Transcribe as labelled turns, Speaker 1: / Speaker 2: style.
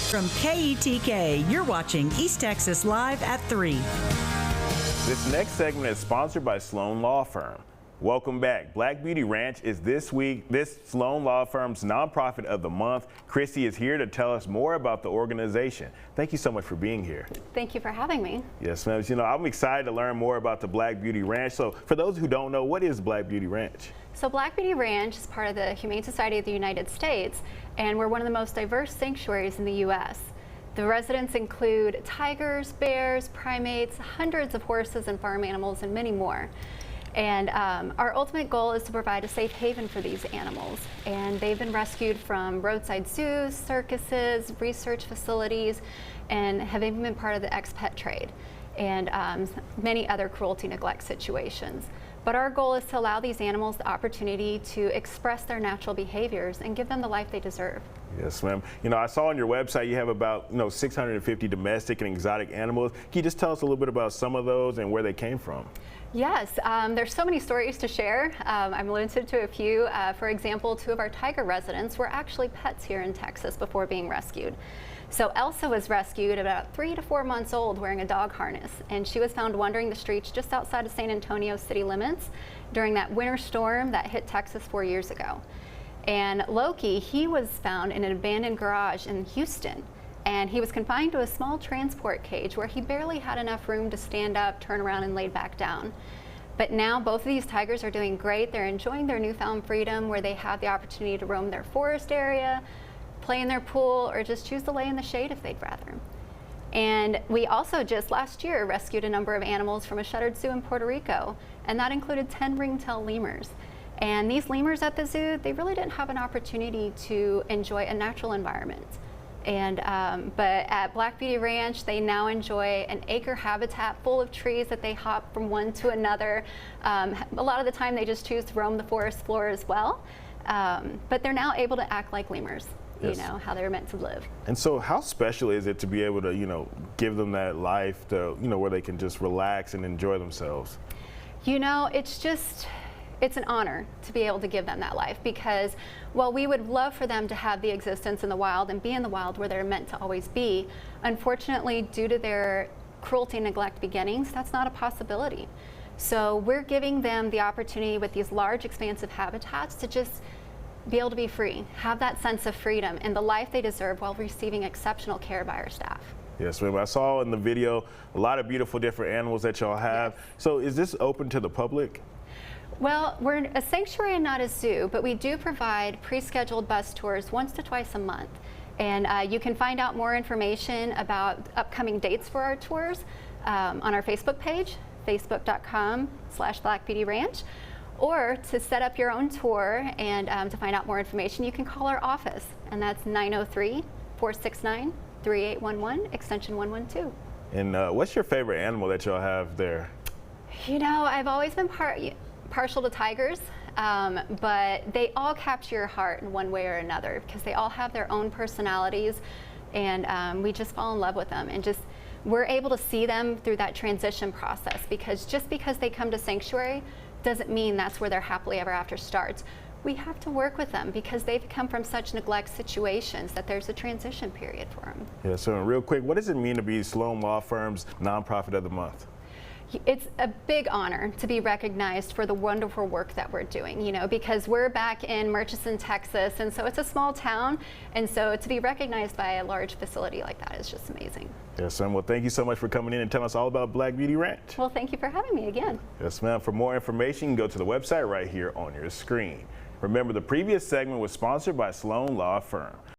Speaker 1: From KETK, you're watching East Texas Live at 3.
Speaker 2: This next segment is sponsored by Sloan Law Firm. Welcome back. Black Beauty Ranch is this Sloan Law Firm's nonprofit of the month. Christy is here to tell us more about the organization. Thank you so much for being here.
Speaker 3: Thank you for having me.
Speaker 2: Yes, ma'am. You know, I'm excited to learn more about the Black Beauty Ranch. So for those who don't know, what is Black Beauty Ranch?
Speaker 3: So Black Beauty Ranch is part of the Humane Society of the United States, and we're one of the most diverse sanctuaries in the U.S. The residents include tigers, bears, primates, hundreds of horses and farm animals, and many more. And our ultimate goal is to provide a safe haven for these animals. And they've been rescued from roadside zoos, circuses, research facilities, and have even been part of the expat trade and many other cruelty neglect situations. But our goal is to allow these animals the opportunity to express their natural behaviors and give them the life they deserve.
Speaker 2: Yes, ma'am. You know, I saw on your website you have about 650 domestic and exotic animals. Can you just tell us a little bit about some of those and where they came from?
Speaker 3: Yes, there's so many stories to share. I'm limited to a few. For example, 2 of our tiger residents were actually pets here in Texas before being rescued. So Elsa was rescued about 3 to 4 months old wearing a dog harness, and she was found wandering the streets just outside of San Antonio city limits during that winter storm that hit Texas 4 years ago. And Loki, he was found in an abandoned garage in Houston, and he was confined to a small transport cage where he barely had enough room to stand up, turn around, and lay back down. But now both of these tigers are doing great. They're enjoying their newfound freedom where they have the opportunity to roam their forest area, play in their pool, or just choose to lay in the shade if they'd rather. And we also just last year rescued a number of animals from a shuttered zoo in Puerto Rico, and that included 10 ringtail lemurs. And these lemurs at the zoo, they really didn't have an opportunity to enjoy a natural environment. And but at Black Beauty Ranch, they now enjoy an acre habitat full of trees that they hop from one to another. A lot of the time they just choose to roam the forest floor as well. But they're now able to act like lemurs.
Speaker 2: Yes.
Speaker 3: You know, how they're meant to live. And
Speaker 2: so how special is it to be able to, give them that life to, where they can just relax and enjoy themselves?
Speaker 3: You know, it's an honor to be able to give them that life, because while we would love for them to have the existence in the wild and be in the wild where they're meant to always be, unfortunately, due to their cruelty and neglect beginnings, that's not a possibility. So we're giving them the opportunity with these large, expansive habitats to just be able to be free, have that sense of freedom and the life they deserve while receiving exceptional care by our staff.
Speaker 2: Yes, ma'am. I saw in the video a lot of beautiful different animals that y'all have. Yes. So is this open to the public?
Speaker 3: Well, we're a sanctuary and not a zoo, but we do provide pre-scheduled bus tours once to twice a month. And you can find out more information about upcoming dates for our tours on our Facebook page, facebook.com/blackbeautyranch. Or to set up your own tour and to find out more information, you can call our office, and that's 903-469-3811, extension 112.
Speaker 2: And what's your favorite animal that y'all have there?
Speaker 3: You know, I've always been partial to tigers, but they all capture your heart in one way or another because they all have their own personalities, and we just fall in love with them. And just we're able to see them through that transition process, because just because they come to sanctuary doesn't mean that's where their happily ever after starts. We have to work with them because they've come from such neglect situations that there's a transition period for them.
Speaker 2: Yeah, so real quick, what does it mean to be Sloan Law Firm's nonprofit of the month?
Speaker 3: It's a big honor to be recognized for the wonderful work that we're doing, because we're back in Murchison, Texas, and so it's a small town, and so to be recognized by a large facility like that is just amazing.
Speaker 2: Yes, ma'am. Well, thank you so much for coming in and telling us all about Black Beauty Ranch.
Speaker 3: Well, thank you for having me again.
Speaker 2: Yes, ma'am. For more information, go to the website right here on your screen. Remember, the previous segment was sponsored by Sloan Law Firm.